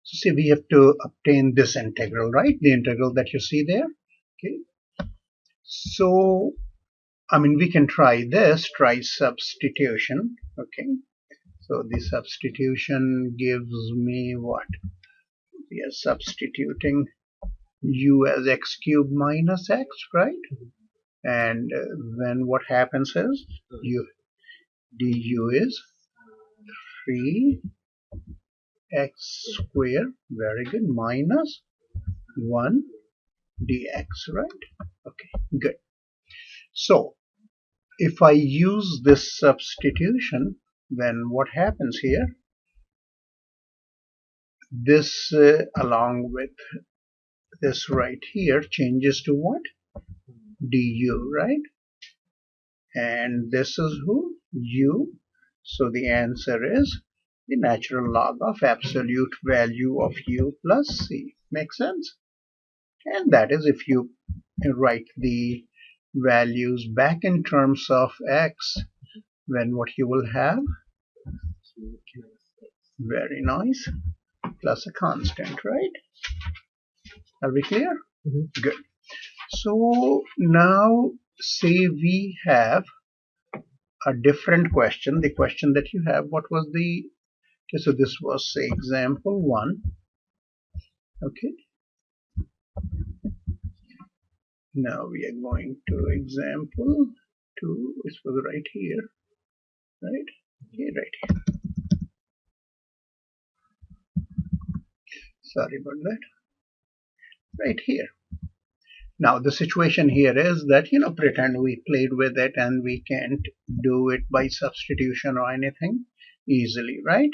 So see, we have to obtain this integral, right? The integral that you see there. Okay. So, I mean, we can try this, try substitution. Okay. So the substitution gives me what? We are substituting u as x cubed minus x, right? And then what happens is du is 3x squared, very good, minus 1 dx, right? Okay, good. So if I use this substitution, then what happens here? This along with this right here changes to what? Du, right? And this is who? U. So the answer is the natural log of absolute value of u plus c. Makes sense? And that is if you write the values back in terms of x, then what you will have? Very nice. Plus a constant, right? Are we clear? Good. So now say we have a different question. The question that you have, what was the, okay, so this was say example 1. Okay. Now we are going to example 2, which was right here, right? Okay, right here. Sorry about that. Right here. Now the situation here is that, pretend we played with it and we can't do it by substitution or anything easily, right?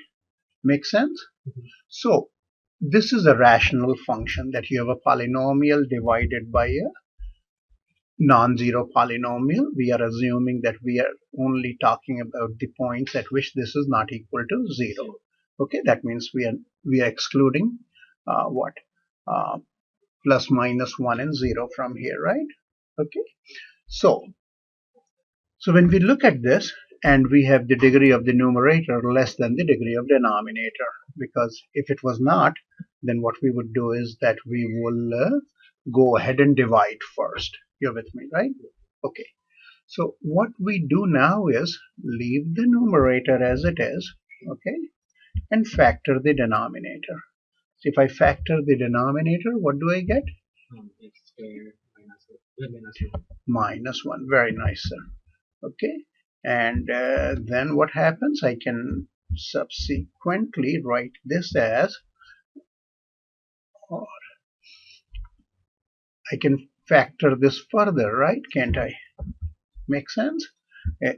Makes sense? So this is a rational function that you have a polynomial divided by a non-zero polynomial. We are assuming that we are only talking about the points at which this is not equal to 0. Okay, that means we are excluding what? Plus minus 1 and 0 from here, right? Okay, so when we look at this and we have the degree of the numerator less than the degree of denominator, because if it was not, then what we would do is that we will go ahead and divide first. You're with me, right? Okay, so what we do now is leave the numerator as it is, okay, and factor the denominator. So if I factor the denominator, what do I get? X squared minus 1. Minus 1. Very nice, sir. Okay, and then what happens? I can subsequently write this as, or I can factor this further, right? Can't I? Make sense?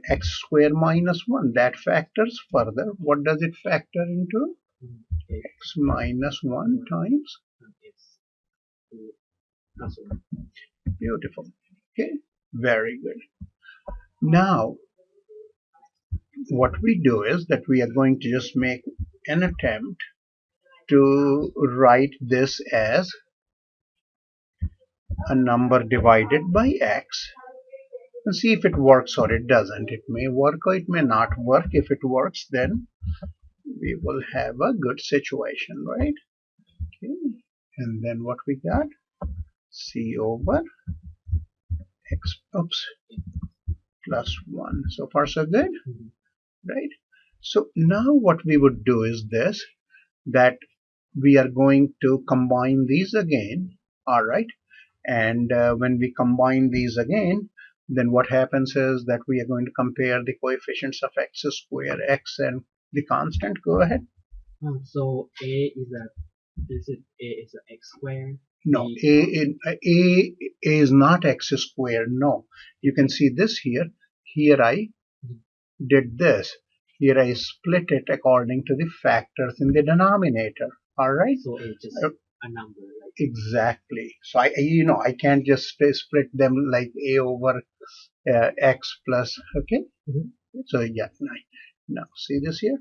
X squared minus 1, that factors further. What does it factor into? X minus 1 times X. Beautiful. Okay, very good. Now what we do is that we are going to just make an attempt to write this as a number divided by x and see if it works or it doesn't. It may work or it may not work. If it works, then we will have a good situation, right? Okay, and then what we got? C over x plus 1. So far so good, right? So now what we would do is this, that we are going to combine these again, alright, and when we combine these again, then what happens is that we are going to compare the coefficients of x squared, x and the constant. Go ahead. So a is a x squared? No, a is not x squared. No, you can see this here. Here I did this. Here I split it according to the factors in the denominator. All right. So it's just a number. Like exactly. So I can't just split them like a over x plus. Okay. So yeah. Now see this here.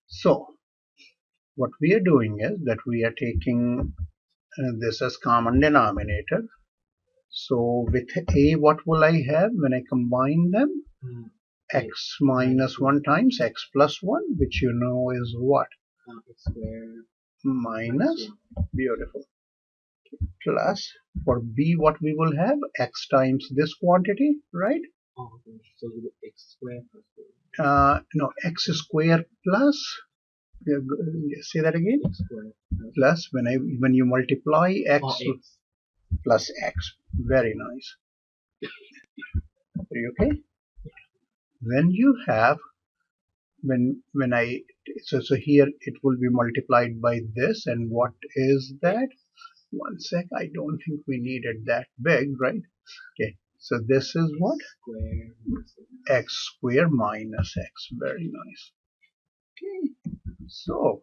So what we are doing is that we are taking this as common denominator. So with a, what will I have when I combine them? X minus 1 times x plus 1, which you know is what? X square minus, 1. beautiful, plus for b what we will have x times this quantity, right? Oh, okay. So you do X square plus 2. No, x square plus, say that again, X square plus when you multiply x, X. plus x. Very nice. Are you okay? When you have when I so here it will be multiplied by this, and what is that? One sec, I don't think we need it that big, right? Okay, so this is what? Square minus X square minus x. Very nice. Okay, so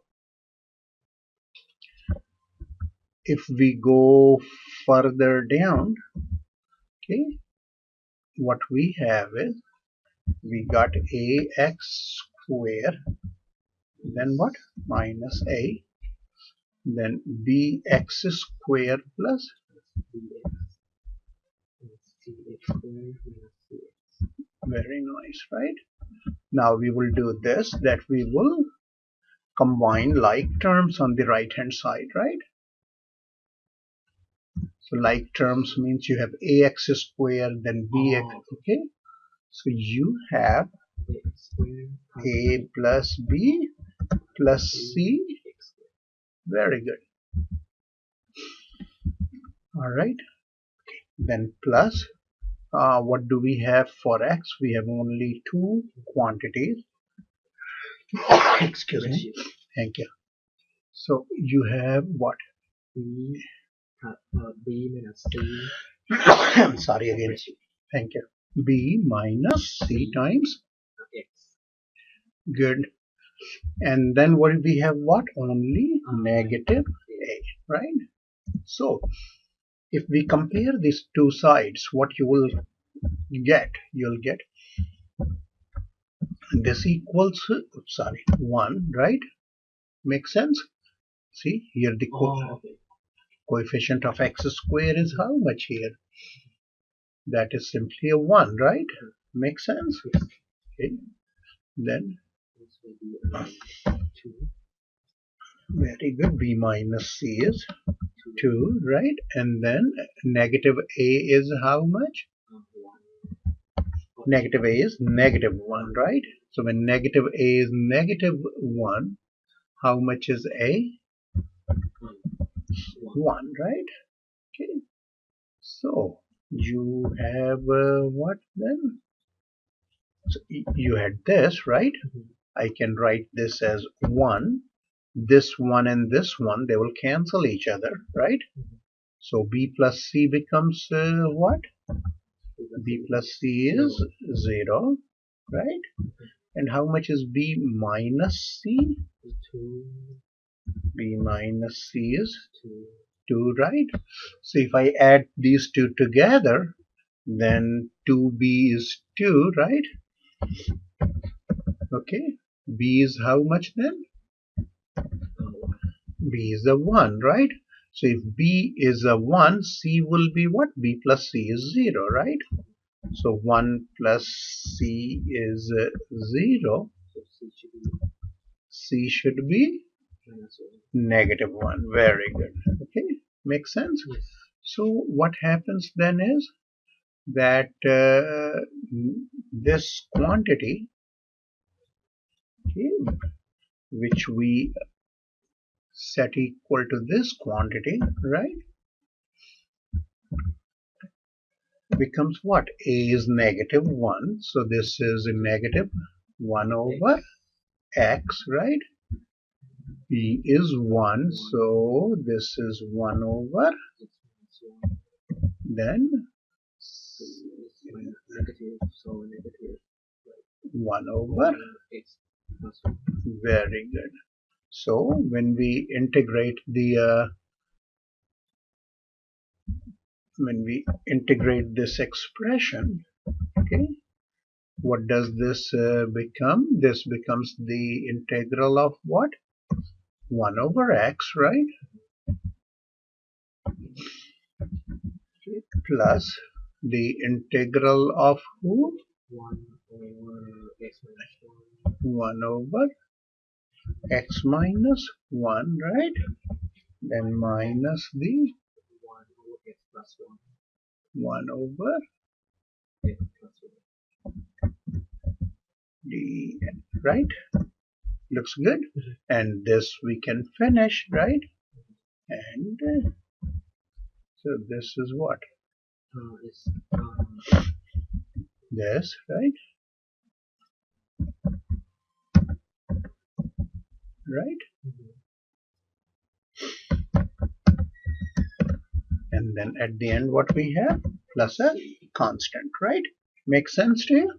if we go further down, okay, what we have is we got ax square, then what? Minus a, then bx square plus, bx plus cx square minus cx. very nice, right? Now we will do this, that we will combine like terms on the right hand side, right? So like terms means you have ax square, then bx, okay? So you have X square a plus b plus c, x square. very good. All right, then plus, what do we have for x? We have only two quantities. Excuse me. Thank you. So you have what? B minus c. I'm sorry again. Thank you. B minus c times X. good. And then what we have? What? Only negative a, right? So if we compare these two sides, what you will get? You'll get this equals, sorry, 1, right? Makes sense? See here the coefficient of x square is how much here? That is simply a 1, right? Makes sense? Okay. Then This will be 2. very good. B minus c is 2, right? And then negative a is how much? 1. Negative a is negative 1, right? So when negative a is negative 1, how much is a? 1, right? Okay. So you have what then? So you had this, right? I can write this as 1. This one and this one, they will cancel each other, right? So b plus c becomes what? B plus c is 0, right? And how much is b minus c? 2. B minus c is 2, right? So if I add these two together, then 2b is 2, right? Okay. B is how much then? B is a 1, right? So if b is a 1, c will be what? B plus c is 0, right? So 1 plus c is 0. C should be negative 1. Very good. Okay, makes sense. So what happens then is that this quantity, okay, which we set equal to this quantity, right, becomes what? A is negative 1, so this is a negative 1 over x, right? B is 1, so this is 1 over, then 1 over, very good. So when we integrate this expression, okay, what does this become? This becomes the integral of what? 1 over x, right? Okay, plus the integral of who? 1 over x minus 1 over x minus 1, right? Then minus the 1 over x plus 1 over 1 x plus 1. dn, right? Looks good. And this we can finish, right? And so this is what? Is This, right? Right? And then at the end what we have? Plus a constant, right? Makes sense to you?